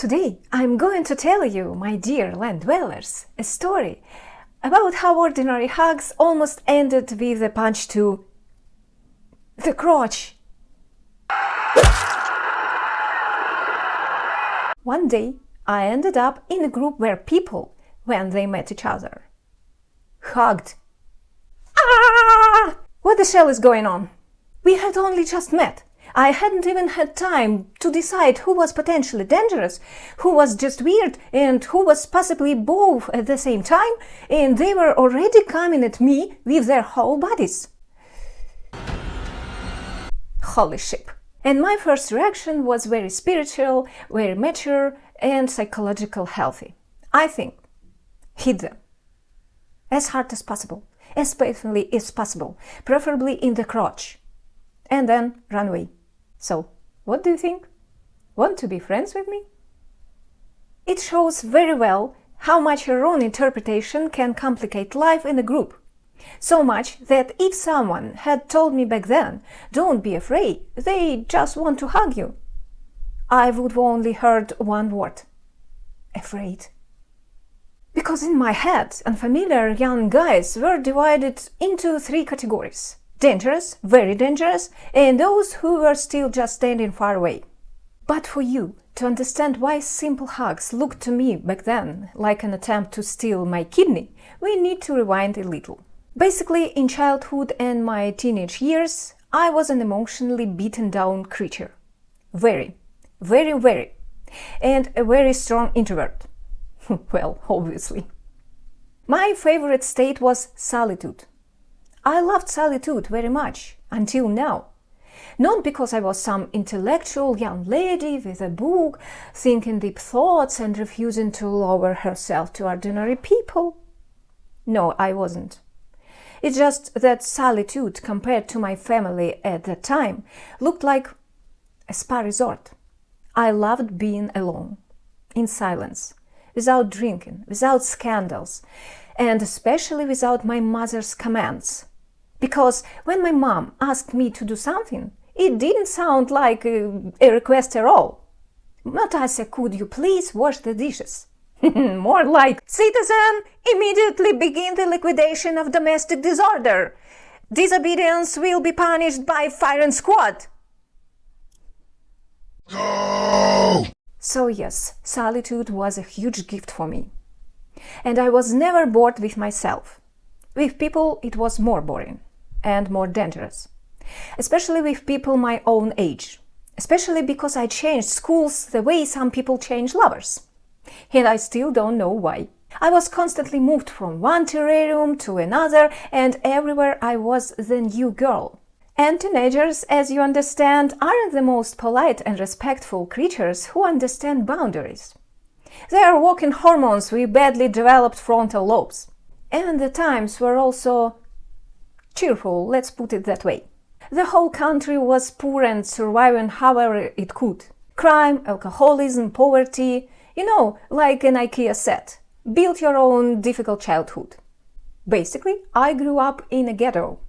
Today I'm going to tell you, my dear land dwellers, a story about how ordinary hugs almost ended with a punch to the crotch. One day I ended up in a group where people, when they met each other, hugged. Ah! What the hell is going on? We had only just met. I hadn't even had time to decide who was potentially dangerous, who was just weird, and who was possibly both at the same time, and they were already coming at me with their whole bodies. Holy shit. And my first reaction was very spiritual, very mature, and psychological healthy. I think, hit them. As hard as possible, as painfully as possible, preferably in the crotch. And then run away. So, what do you think? Want to be friends with me? It shows very well how much your own interpretation can complicate life in a group. So much that if someone had told me back then, don't be afraid, they just want to hug you, I would have only heard one word: afraid. Because in my head, unfamiliar young guys were divided into three categories: dangerous, very dangerous, and those who were still just standing far away. But for you to understand why simple hugs looked to me back then like an attempt to steal my kidney, we need to rewind a little. Basically, in childhood and my teenage years, I was an emotionally beaten down creature. Very, and a very strong introvert. Well, obviously. My favorite state was solitude. I loved solitude very much, until now. Not because I was some intellectual young lady with a book, thinking deep thoughts and refusing to lower herself to ordinary people. No, I wasn't. It's just that solitude, compared to my family at that time, looked like a spa resort. I loved being alone, in silence, without drinking, without scandals, and especially without my mother's commands. Because when my mom asked me to do something, it didn't sound like a request at all. Natasha, could you please wash the dishes? More like, citizen, immediately begin the liquidation of domestic disorder. Disobedience will be punished by firing squad. No! So yes, solitude was a huge gift for me. And I was never bored with myself. With people, it was more boring and more dangerous. Especially with people my own age. Especially because I changed schools the way some people change lovers. And I still don't know why. I was constantly moved from one terrarium to another, and everywhere I was the new girl. And teenagers, as you understand, aren't the most polite and respectful creatures who understand boundaries. They are walking hormones with badly developed frontal lobes. And the times were also cheerful, let's put it that way. The whole country was poor and surviving however it could. Crime, alcoholism, poverty, like an IKEA set. Build your own difficult childhood. Basically, I grew up in a ghetto.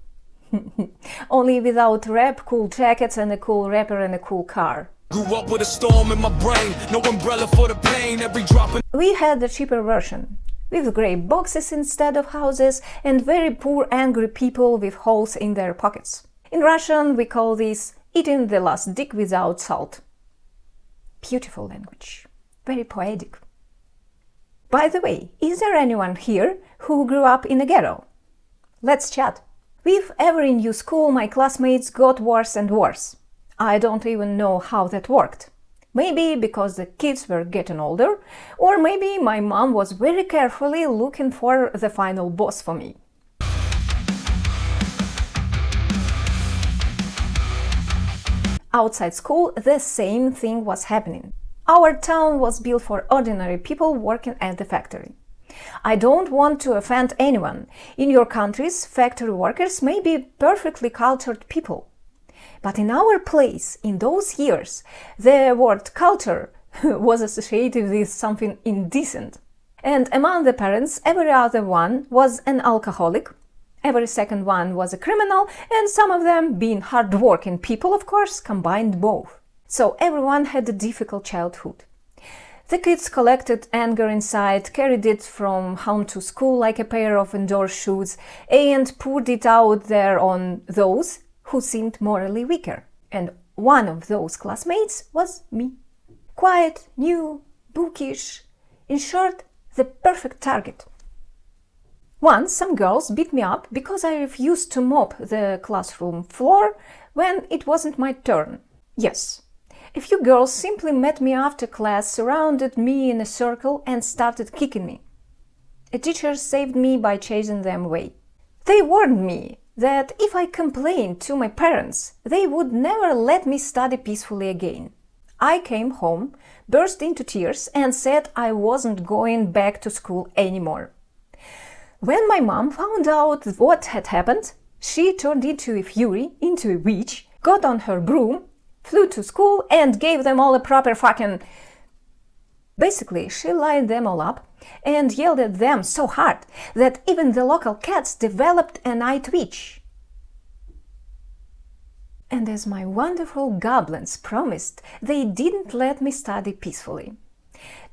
Only without rap, cool jackets, and a cool rapper and a cool car. Grew up with a storm in my brain, no umbrella for the pain, every drop in... We had the cheaper version, with grey boxes instead of houses, and very poor angry people with holes in their pockets. In Russian, we call this eating the last dick without salt. Beautiful language. Very poetic. By the way, is there anyone here who grew up in a ghetto? Let's chat. With every new school, my classmates got worse and worse. I don't even know how that worked. Maybe because the kids were getting older, or maybe my mom was very carefully looking for the final boss for me. Outside school, the same thing was happening. Our town was built for ordinary people working at the factory. I don't want to offend anyone. In your countries, factory workers may be perfectly cultured people. But in our place, in those years, the word culture was associated with something indecent. And among the parents, every other one was an alcoholic, every second one was a criminal, and some of them, being hard-working people, of course, combined both. So everyone had a difficult childhood. The kids collected anger inside, carried it from home to school like a pair of indoor shoes, and poured it out there on those who seemed morally weaker. And one of those classmates was me. Quiet, new, bookish, in short, the perfect target. Once some girls beat me up because I refused to mop the classroom floor when it wasn't my turn. Yes, a few girls simply met me after class, surrounded me in a circle and started kicking me. A teacher saved me by chasing them away. They warned me that if I complained to my parents, they would never let me study peacefully again. I came home, burst into tears, and said I wasn't going back to school anymore. When my mom found out what had happened, she turned into a fury, into a witch, got on her broom, flew to school, and gave them all a proper fucking... Basically, she lined them all up and yelled at them so hard that even the local cats developed an eye twitch. And as my wonderful goblins promised, they didn't let me study peacefully.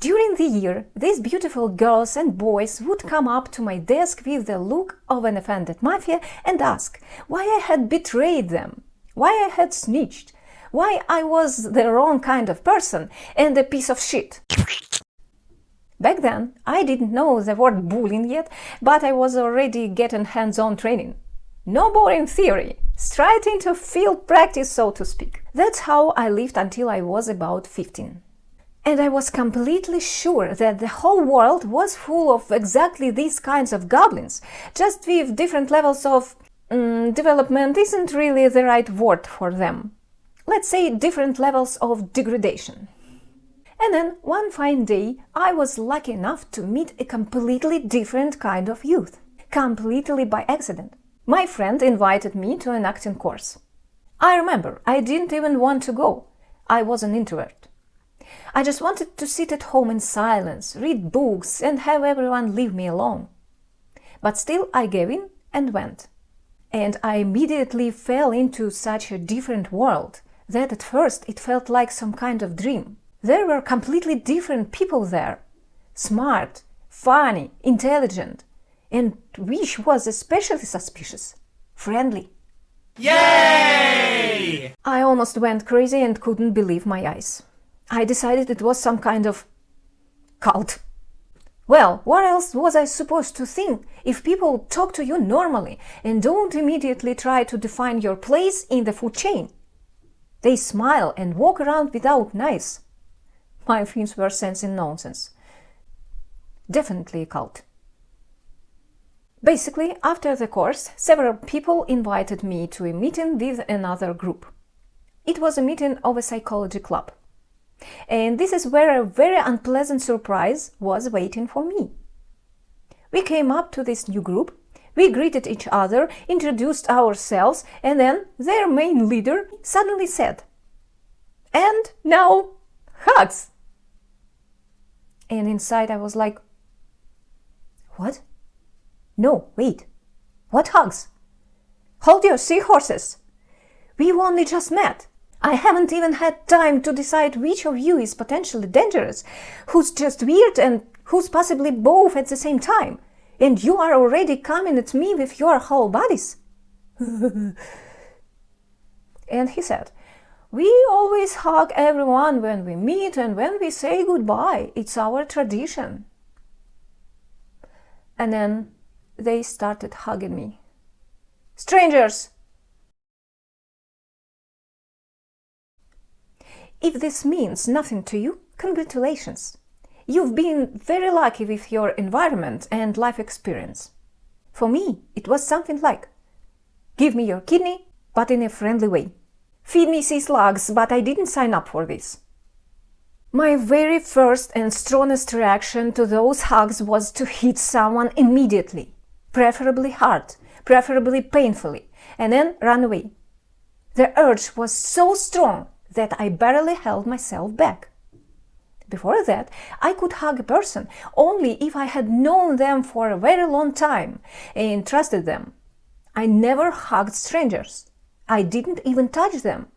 During the year, these beautiful girls and boys would come up to my desk with the look of an offended mafia and ask why I had betrayed them, why I had snitched, why I was the wrong kind of person and a piece of shit. Back then, I didn't know the word bullying yet, but I was already getting hands-on training. No boring theory, straight into field practice, so to speak. That's how I lived until I was about 15. And I was completely sure that the whole world was full of exactly these kinds of goblins, just with different levels of... development isn't really the right word for them. Let's say different levels of degradation. And then, one fine day, I was lucky enough to meet a completely different kind of youth. Completely by accident. My friend invited me to an acting course. I remember, I didn't even want to go. I was an introvert. I just wanted to sit at home in silence, read books, and have everyone leave me alone. But still, I gave in and went. And I immediately fell into such a different world that at first it felt like some kind of dream. There were completely different people there. Smart, funny, intelligent, and which was especially suspicious, friendly. Yay! I almost went crazy and couldn't believe my eyes. I decided it was some kind of cult. Well, what else was I supposed to think if people talk to you normally and don't immediately try to define your place in the food chain? They smile and walk around without knives. My fins were sensing nonsense. Definitely a cult. Basically, after the course, several people invited me to a meeting with another group. It was a meeting of a psychology club. And this is where a very unpleasant surprise was waiting for me. We came up to this new group, we greeted each other, introduced ourselves, and then their main leader suddenly said, "And now, hugs!" And inside I was like, what? No, wait, what hugs? Hold your seahorses! We've only just met. I haven't even had time to decide which of you is potentially dangerous, who's just weird and who's possibly both at the same time. And you are already coming at me with your whole bodies. And he said, "We always hug everyone when we meet and when we say goodbye. It's our tradition." And then they started hugging me. Strangers! If this means nothing to you, congratulations. You've been very lucky with your environment and life experience. For me, it was something like, give me your kidney, but in a friendly way. Feed me sea slugs, but I didn't sign up for this. My very first and strongest reaction to those hugs was to hit someone immediately, preferably hard, preferably painfully, and then run away. The urge was so strong that I barely held myself back. Before that, I could hug a person only if I had known them for a very long time and trusted them. I never hugged strangers. I didn't even touch them,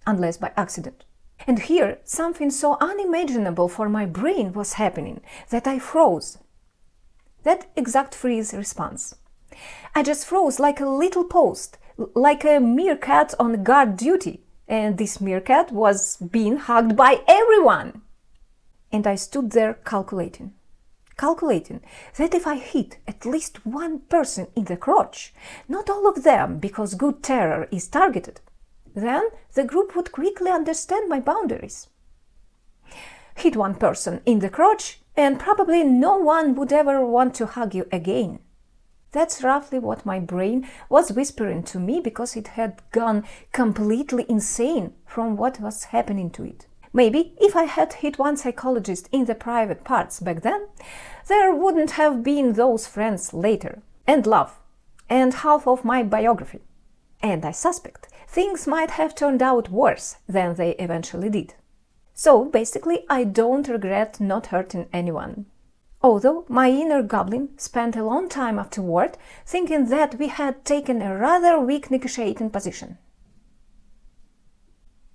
unless by accident. And here, something so unimaginable for my brain was happening that I froze. That exact freeze response. I just froze like a little post, like a meerkat on guard duty, and this meerkat was being hugged by everyone. And I stood there calculating that if I hit at least one person in the crotch, not all of them, because good terror is targeted, then the group would quickly understand my boundaries. Hit one person in the crotch, and probably no one would ever want to hug you again. That's roughly what my brain was whispering to me, because it had gone completely insane from what was happening to it. Maybe if I had hit one psychologist in the private parts back then, there wouldn't have been those friends later, and love, and half of my biography. And I suspect things might have turned out worse than they eventually did. So basically, I don't regret not hurting anyone. Although my inner goblin spent a long time afterward thinking that we had taken a rather weak negotiating position.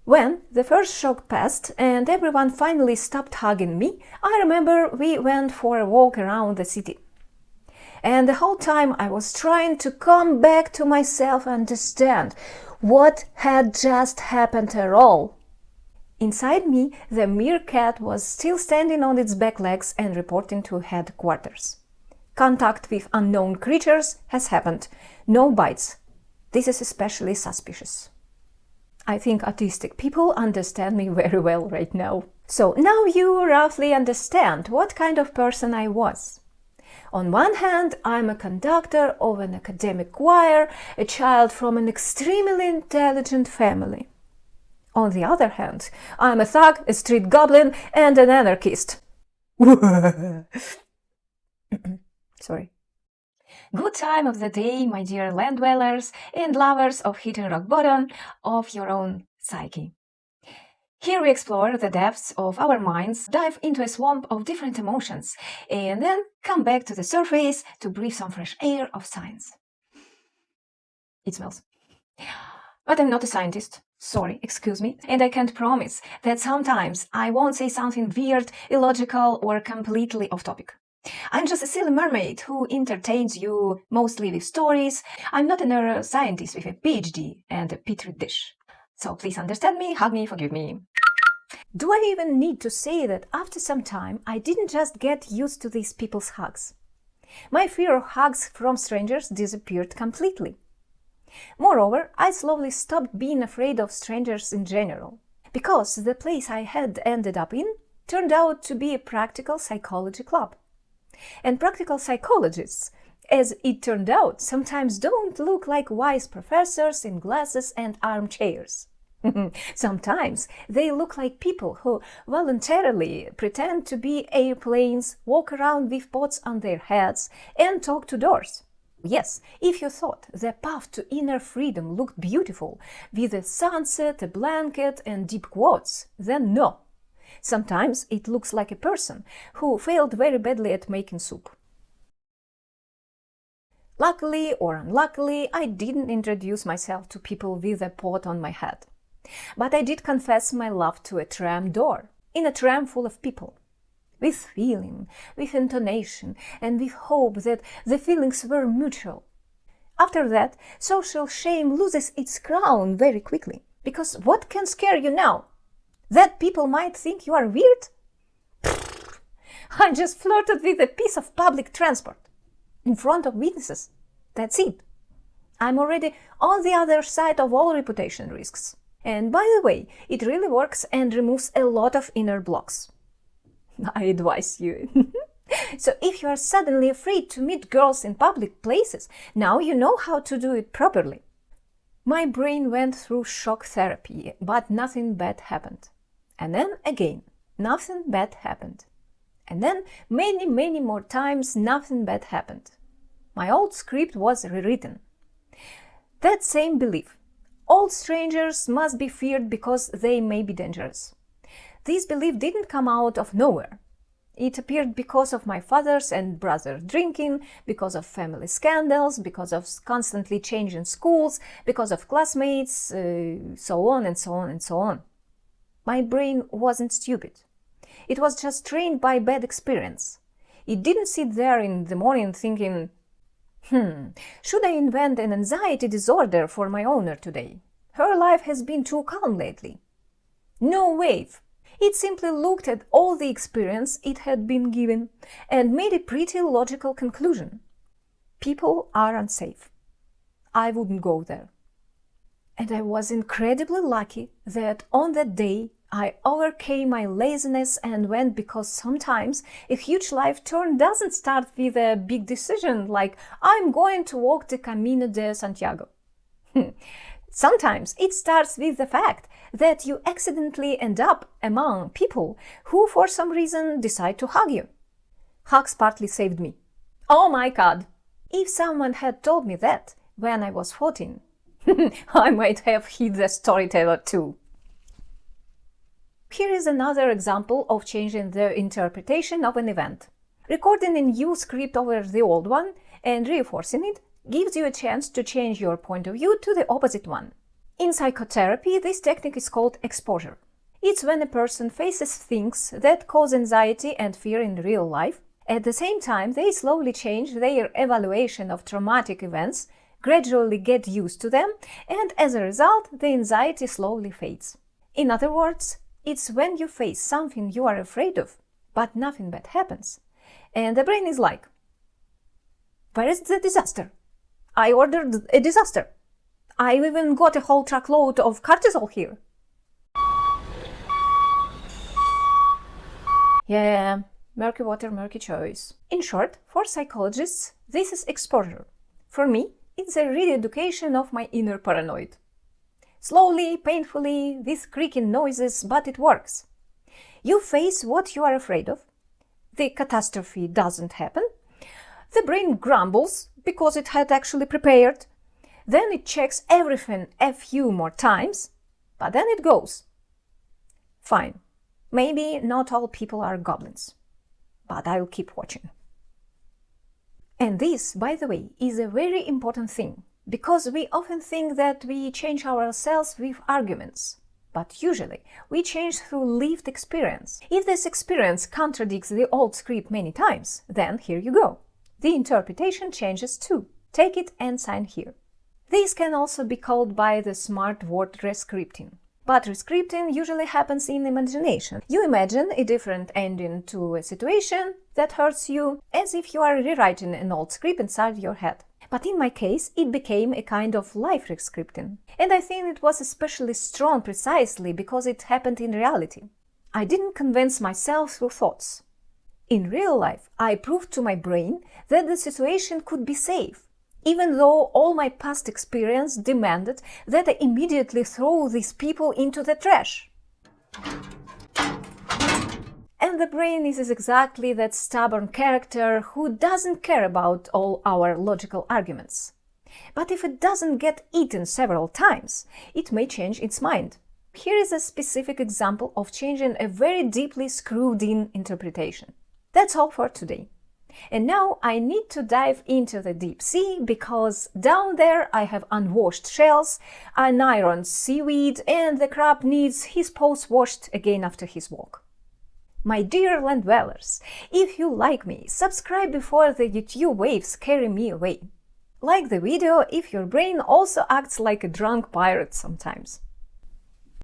When the first shock passed and everyone finally stopped hugging me, I remember we went for a walk around the city. And the whole time I was trying to come back to myself and understand what had just happened at all. Inside me, the meerkat was still standing on its back legs and reporting to headquarters. Contact with unknown creatures has happened. No bites. This is especially suspicious. I think autistic people understand me very well right now. So now you roughly understand what kind of person I was. On one hand, I'm a conductor of an academic choir, a child from an extremely intelligent family. On the other hand, I'm a thug, a street goblin, and an anarchist. Sorry. Good time of the day, my dear land dwellers and lovers of hitting rock bottom of your own psyche. Here we explore the depths of our minds, dive into a swamp of different emotions, and then come back to the surface to breathe some fresh air of science. It smells. But I'm not a scientist. Sorry, excuse me. And I can't promise that sometimes I won't say something weird, illogical, or completely off topic. I'm just a silly mermaid who entertains you mostly with stories. I'm not a neuroscientist with a PhD and a petri dish. So please understand me, hug me, forgive me. Do I even need to say that after some time I didn't just get used to these people's hugs? My fear of hugs from strangers disappeared completely. Moreover, I slowly stopped being afraid of strangers in general, because the place I had ended up in turned out to be a practical psychology club. And practical psychologists, as it turned out, sometimes don't look like wise professors in glasses and armchairs. Sometimes they look like people who voluntarily pretend to be airplanes, walk around with pots on their heads, and talk to doors. Yes, if you thought the path to inner freedom looked beautiful, with a sunset, a blanket, and deep quotes, then no. Sometimes it looks like a person who failed very badly at making soup. Luckily or unluckily, I didn't introduce myself to people with a pot on my head. But I did confess my love to a tram door, in a tram full of people. With feeling, with intonation, and with hope that the feelings were mutual. After that, social shame loses its crown very quickly. Because what can scare you now? That people might think you are weird? I just flirted with a piece of public transport. In front of witnesses. That's it. I'm already on the other side of all reputation risks. And by the way, it really works and removes a lot of inner blocks. I advise you. So if you are suddenly afraid to meet girls in public places, now you know how to do it properly. My brain went through shock therapy, but nothing bad happened. And then again, nothing bad happened. And then many more times nothing bad happened. My old script was rewritten. That same belief. All strangers must be feared because they may be dangerous. This belief didn't come out of nowhere. It appeared because of my father's and brother's drinking, because of family scandals, because of constantly changing schools, because of classmates, so on and so on and so on. My brain wasn't stupid. It was just trained by bad experience. It didn't sit there in the morning thinking, should I invent an anxiety disorder for my owner today? Her life has been too calm lately. No way! It simply looked at all the experience it had been given and made a pretty logical conclusion. People are unsafe. I wouldn't go there. And I was incredibly lucky that on that day I overcame my laziness and went, because sometimes a huge life turn doesn't start with a big decision like I'm going to walk the Camino de Santiago. Sometimes it starts with the fact that you accidentally end up among people who for some reason decide to hug you. Hugs partly saved me. Oh my God! If someone had told me that when I was 14, I might have hit the storyteller too. Here is another example of changing the interpretation of an event. Recording a new script over the old one and reinforcing it gives you a chance to change your point of view to the opposite one. In psychotherapy, this technique is called exposure. It's when a person faces things that cause anxiety and fear in real life. At the same time, they slowly change their evaluation of traumatic events, gradually get used to them, and as a result, the anxiety slowly fades. In other words, it's when you face something you are afraid of, but nothing bad happens. And the brain is like, where is the disaster? I ordered a disaster. I even got a whole truckload of cortisol here. Yeah, murky water, murky choice. In short, for psychologists, this is exposure. For me, it's a re-education of my inner paranoid. Slowly, painfully, with creaking noises, but it works. You face what you are afraid of. The catastrophe doesn't happen. The brain grumbles because it had actually prepared. Then it checks everything a few more times, but then it goes. Fine, maybe not all people are goblins, but I'll keep watching. And this, by the way, is a very important thing, because we often think that we change ourselves with arguments. But usually, we change through lived experience. If this experience contradicts the old script many times, then here you go. The interpretation changes too. Take it and sign here. This can also be called by the smart word rescripting. But rescripting usually happens in imagination. You imagine a different ending to a situation that hurts you, as if you are rewriting an old script inside your head. But in my case, it became a kind of life rescripting. And I think it was especially strong precisely because it happened in reality. I didn't convince myself through thoughts. In real life, I proved to my brain that the situation could be safe, even though all my past experience demanded that I immediately throw these people into the trash. And the brain is exactly that stubborn character who doesn't care about all our logical arguments. But if it doesn't get eaten several times, it may change its mind. Here is a specific example of changing a very deeply screwed-in interpretation. That's all for today. And now I need to dive into the deep sea, because down there I have unwashed shells, an iron seaweed, and the crab needs his paws washed again after his walk. My dear land dwellers, if you like me, subscribe before the YouTube waves carry me away. Like the video if your brain also acts like a drunk pirate sometimes.